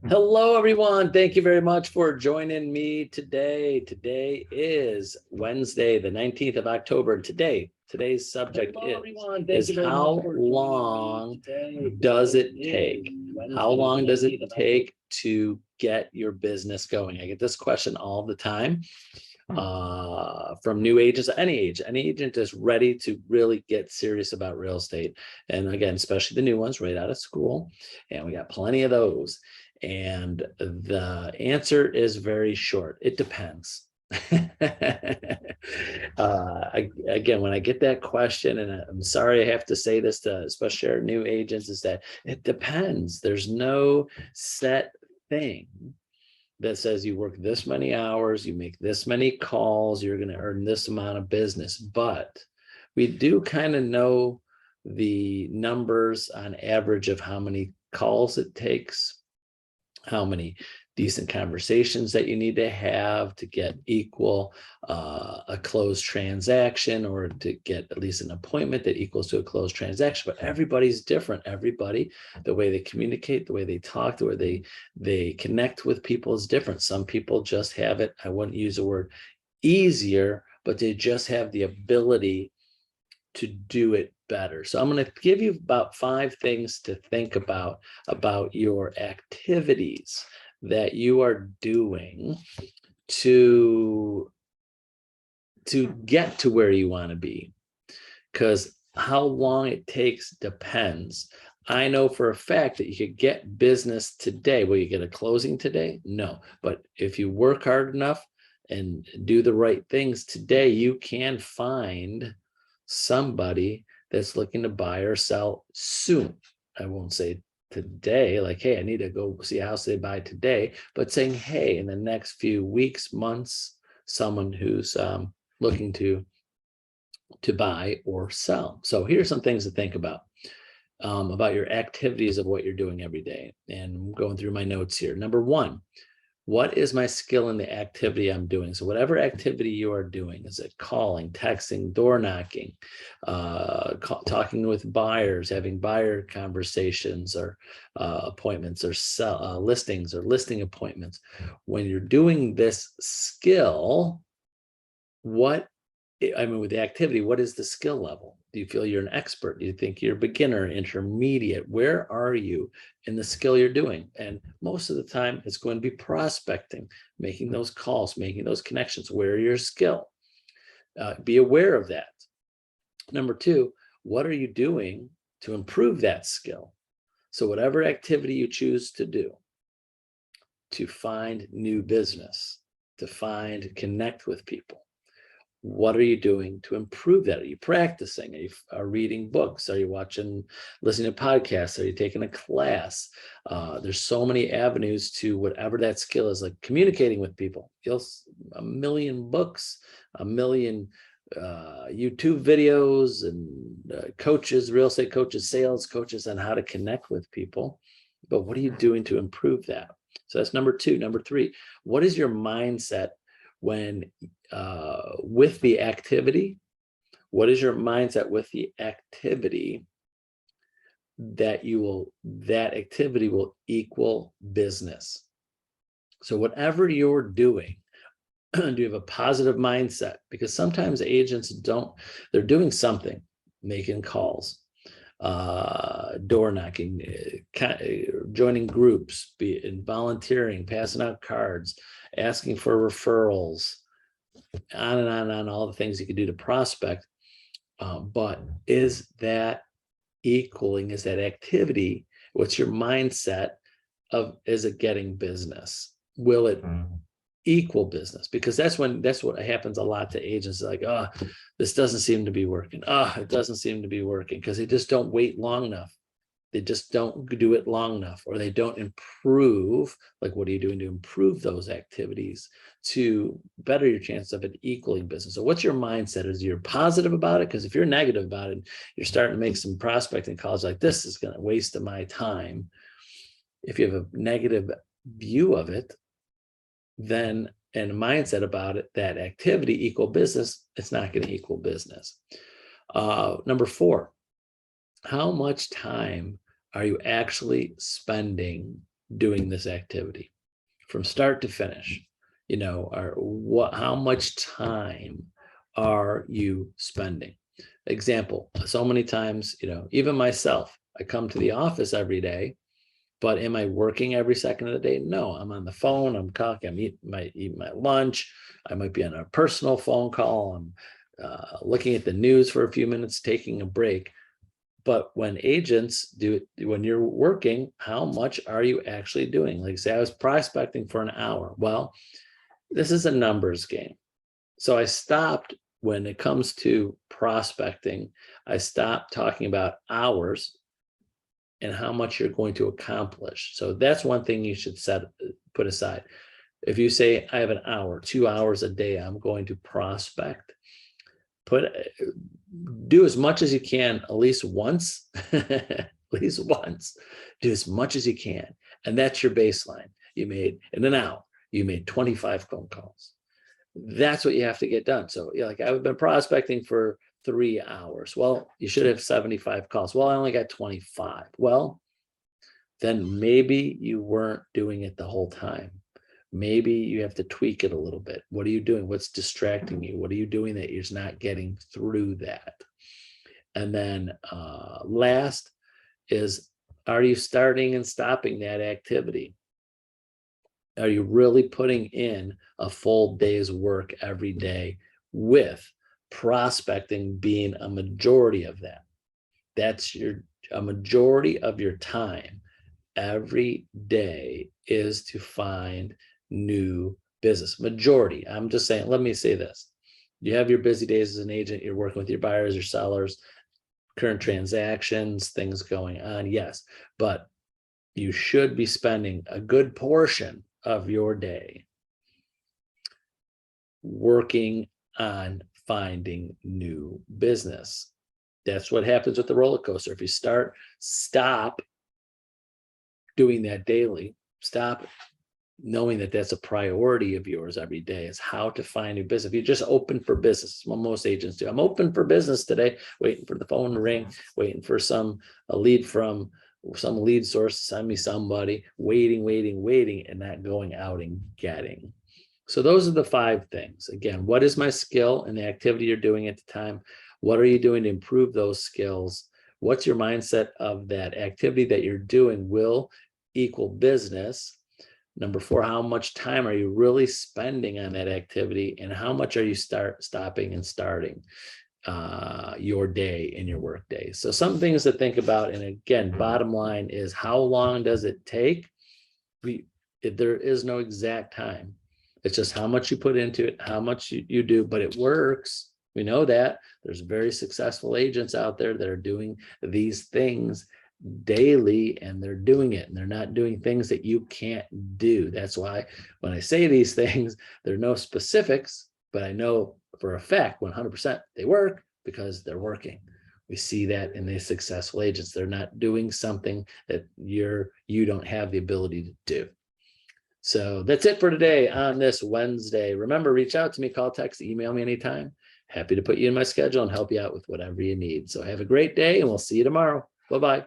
Hello, everyone. Thank you very much for joining me today. Today is Wednesday, the 19th of October. Today's subject is how long does it take? How long does it take to get your business going? I get this question all the time from new agents, any agent is ready to really get serious about real estate. And again, especially the new ones right out of school. And we got plenty of those. And the answer is very short. It depends. Again, when I get that question, and I'm sorry I have to say this to especially our new agents, is that it depends. There's no set thing that says you work this many hours, you make this many calls, you're going to earn this amount of business. But we do kind of know the numbers on average of how many calls it takes, how many decent conversations that you need to have to get equal a closed transaction, or to get at least an appointment that equals to a closed transaction. But everybody's different. Everybody, the way they communicate, the way they talk, the way they connect with people is different. Some people just have it, I wouldn't use the word easier, but they just have the ability to do it better. So I'm going to give you about 5 things to think about your activities that you are doing to get to where you want to be. Because how long it takes depends. I know for a fact that you could get business today. Will you get a closing today? No. But if you work hard enough and do the right things today, you can find somebody that's looking to buy or sell soon. I won't say today, like, hey, I need to go see a house they buy today, but saying, hey, in the next few weeks, months, someone who's looking to buy or sell. So here's some things to think about your activities of what you're doing every day. And I'm going through my notes here. Number 1, what is my skill in the activity I'm doing? So whatever activity you are doing, is it calling, texting, door knocking, talking with buyers, having buyer conversations, or appointments, or listings, or listing appointments. When you're doing this skill, with the activity, what is the skill level? Do you feel you're an expert? Do you think you're a beginner, intermediate? Where are you in the skill you're doing? And most of the time, it's going to be prospecting, making those calls, making those connections. Where your skill? Be aware of that. Number 2, what are you doing to improve that skill? So whatever activity you choose to do to find new business, to connect with people, what are you doing to improve that? Are you practicing? Are you reading books? Are you listening to podcasts? Are you taking a class? There's so many avenues to whatever that skill is, like communicating with people. A million books, a million YouTube videos, and coaches, real estate coaches, sales coaches on how to connect with people. But what are you doing to improve that? So that's number 2. Number 3, what is your mindset when with the activity? What is your mindset with the activity that activity will equal business? So whatever you're doing, do you have a positive mindset? Because sometimes agents they're doing something, making calls, door knocking, joining groups, volunteering, passing out cards, asking for referrals, on and on and on, all the things you could do to prospect. But is that equaling? Is that activity? What's your mindset of, is it getting business? Will it equal business? Because that's what happens a lot to agents, like, oh, this doesn't seem to be working. It doesn't seem to be working, because they just don't wait long enough. They just don't do it long enough, or they don't improve. Like, what are you doing to improve those activities to better your chance of it equaling business? So what's your mindset? Is you're positive about it? Because if you're negative about it, you're starting to make some prospecting calls like, this is going to waste my time. If you have a negative view of it, then, and a mindset about it, that activity equal business, it's not going to equal business. Number 4, how much time are you actually spending doing this activity from start to finish? You know, how much time are you spending? Example, so many times, you know, even myself, I come to the office every day, but am I working every second of the day? No, I'm on the phone, I'm talking, might eat my lunch, I might be on a personal phone call, I'm looking at the news for a few minutes, taking a break. But when agents do it, when you're working, how much are you actually doing? Like say I was prospecting for an hour. Well, this is a numbers game. So I stopped when it comes to prospecting, I stopped talking about hours and how much you're going to accomplish. So that's one thing you should put aside. If you say I have an hour, 2 hours a day, I'm going to prospect, do as much as you can, at least once, at least once, do as much as you can. And that's your baseline. You made in an hour, you made 25 phone calls. That's what you have to get done. So like I've been prospecting for 3 hours. Well, you should have 75 calls. Well, I only got 25. Well, then maybe you weren't doing it the whole time. Maybe you have to tweak it a little bit. What are you doing? What's distracting you? What are you doing that you're not getting through that? And then last is, are you starting and stopping that activity? Are you really putting in a full day's work every day, with prospecting being a majority of that? That's a majority of your time every day is to find new business. Majority. I'm just saying, let me say this. You have your busy days as an agent, you're working with your buyers, your sellers, current transactions, things going on. Yes, but you should be spending a good portion of your day working on finding new business. That's what happens with the roller coaster. If you stop doing that daily, stop knowing that that's a priority of yours every day, is how to find new business. If you're just open for business, what most agents do. I'm open for business today, waiting for the phone to ring, waiting for a lead from some lead source to send me somebody, waiting, and not going out and getting. So those are the 5 things. Again, what is my skill and the activity you're doing at the time? What are you doing to improve those skills? What's your mindset of that activity that you're doing will equal business? Number 4, how much time are you really spending on that activity, and how much are you stopping and starting your day in your work day? So some things to think about. And again, bottom line is, how long does it take? There is no exact time. It's just how much you put into it, how much you do, but it works. We know that. There's very successful agents out there that are doing these things daily, and they're doing it, and they're not doing things that you can't do. That's why when I say these things, there are no specifics, but I know for a fact 100% they work, because they're working. We see that in these successful agents. They're not doing something that you don't have the ability to do. So that's it for today on this Wednesday. Remember, reach out to me, call, text, email me anytime. Happy to put you in my schedule and help you out with whatever you need. So have a great day, and we'll see you tomorrow. Bye-bye.